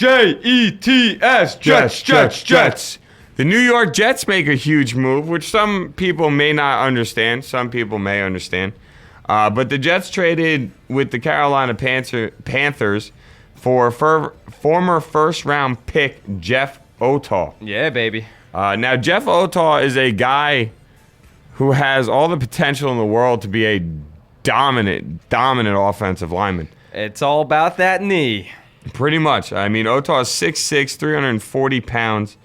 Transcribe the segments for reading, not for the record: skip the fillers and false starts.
Jets, Jets. The New York Jets make a huge move, which some people may not understand. Some people may understand. But the Jets traded with the Carolina Panthers for former first-round pick Jeff Otaw. Yeah, baby. Now, Jeff Otaw is a guy who has all the potential in the world to be a dominant offensive lineman. It's all about that knee. Pretty much. I mean, Otaw is 6'6", 340 pounds,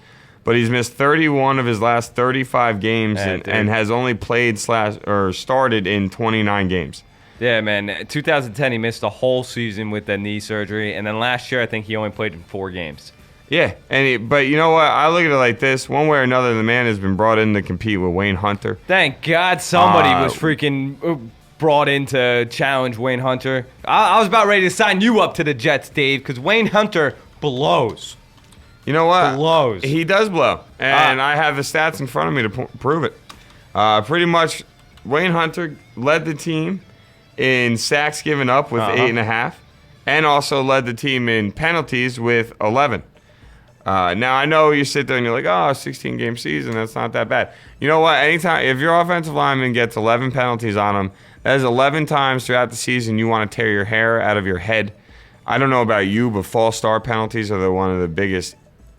but he's missed 31 of his last 35 games and has only played started in 29 games. Yeah, man. 2010, he missed a whole season with that knee surgery, and then last year, I think he only played in 4 games. Yeah, but you know what? I look at it like this. One way or another, the man has been brought in to compete with Wayne Hunter. Thank God somebody was freaking brought in to challenge Wayne Hunter. I was about ready to sign you up to the Jets, Dave, because Wayne Hunter blows. You know what? Blows. He does blow, and I have the stats in front of me to prove it. Pretty much, Wayne Hunter led the team in sacks given up with 8.5, and also led the team in penalties with 11. Now, I know you sit there and you're like, 16-game season, that's not that bad. You know what? Anytime, if your offensive lineman gets 11 penalties on him, that is 11 times throughout the season you want to tear your hair out of your head. I don't know about you, but false start penalties are one of the biggest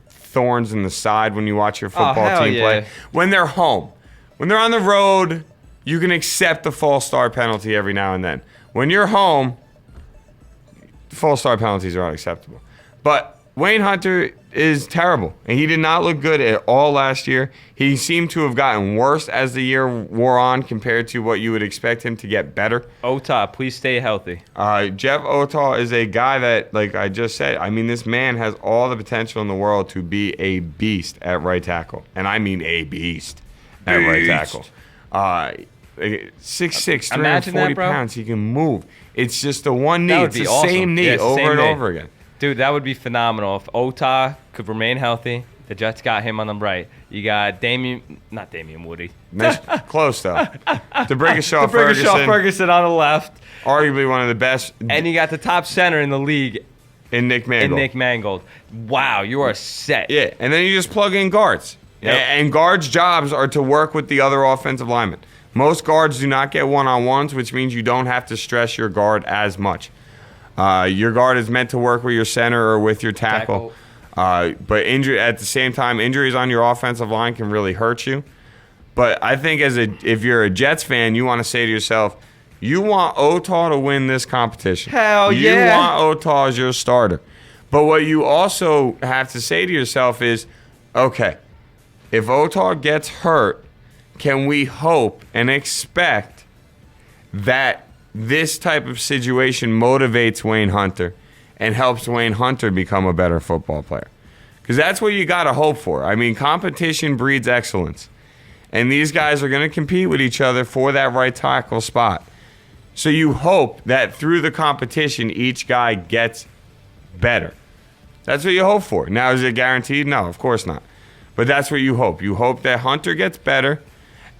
thorns in the side when you watch your football team play. When they're home. When they're on the road, you can accept the false start penalty every now and then. When you're home, false start penalties are unacceptable. But Wayne Hunter is terrible, and he did not look good at all last year. He seemed to have gotten worse as the year wore on compared to what you would expect him to get better. Otaw, please stay healthy. Jeff Otaw is a guy that, like I just said, I mean, this man has all the potential in the world to be a beast at right tackle, and I mean a beast at right tackle. 6'6", 340 pounds, he can move. It's just the one knee. It's the same knee over and over again. Dude, that would be phenomenal. If Otaw could remain healthy, the Jets got him on the right. You got not Damian Woody. Close, though. DeBrickashaw Ferguson on the left. Arguably one of the best. And you got the top center in the league. In Nick Mangold. Wow, you are set. Yeah, and then you just plug in guards. Yep. And guards' jobs are to work with the other offensive linemen. Most guards do not get one-on-ones, which means you don't have to stress your guard as much. Your guard is meant to work with your center or with your tackle. But at the same time, injuries on your offensive line can really hurt you. But I think if you're a Jets fan, you want to say to yourself, you want Otaw to win this competition. Hell yeah. You want Otaw as your starter. But what you also have to say to yourself is, okay, if Otaw gets hurt, can we hope and expect that this type of situation motivates Wayne Hunter and helps Wayne Hunter become a better football player? Because that's what you got to hope for. I mean, competition breeds excellence. And these guys are going to compete with each other for that right tackle spot. So you hope that through the competition, each guy gets better. That's what you hope for. Now, is it guaranteed? No, of course not. But that's what you hope. You hope that Hunter gets better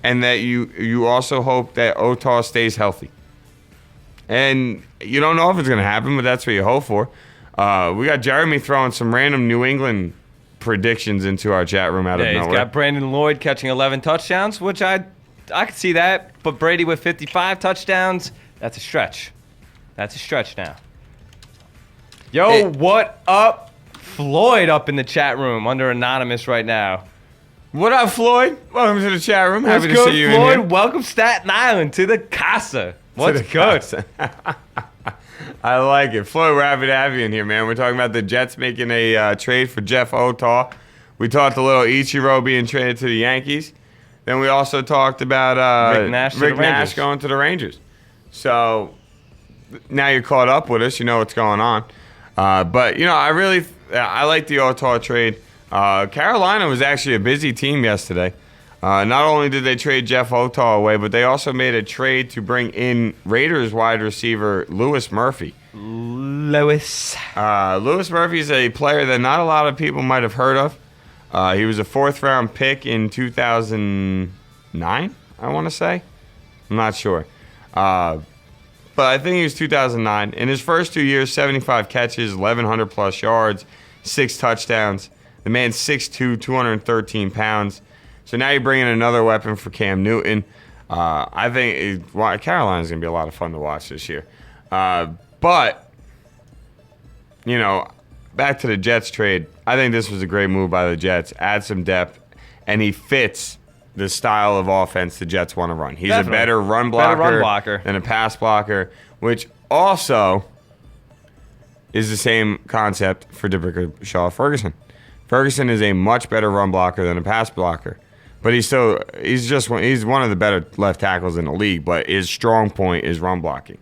and that you also hope that Otaw stays healthy. And you don't know if it's going to happen, but that's what you hope for. We got Jeremy throwing some random New England predictions into our chat room out of nowhere. He's got Brandon Lloyd catching 11 touchdowns, which I could see that. But Brady with 55 touchdowns, that's a stretch. That's a stretch now. Yo, what up? Floyd up in the chat room under Anonymous right now. What up, Floyd? Welcome to the chat room. Happy to see you Floyd? in here. Welcome, Staten Island, to the Casa. What's good? I like it. Floyd, we're happy to have you in here, man. We're talking about the Jets making a trade for Jeff Otaw. We talked a little Ichiro being traded to the Yankees. Then we also talked about Rick Nash going to the Rangers. So now you're caught up with us. You know what's going on. But, I like the Otaw trade. Carolina was actually a busy team yesterday. Not only did they trade Jeff Otaw away, but they also made a trade to bring in Raiders wide receiver Louis Murphy. Louis Murphy is a player that not a lot of people might have heard of. He was a 4th-round pick in 2009, I want to say. I'm not sure. But I think he was 2009. In his first 2 years, 75 catches, 1,100-plus yards, 6 touchdowns. The man's 6'2", 213 pounds. So now you're bringing another weapon for Cam Newton. I think Carolina's going to be a lot of fun to watch this year. But, back to the Jets trade, I think this was a great move by the Jets. Add some depth, and he fits the style of offense the Jets want to run. He's Definitely. a better run blocker than a pass blocker, which also is the same concept for D'Brickashaw Ferguson. Ferguson is a much better run blocker than a pass blocker. But he's one of the better left tackles in the league, but his strong point is run blocking.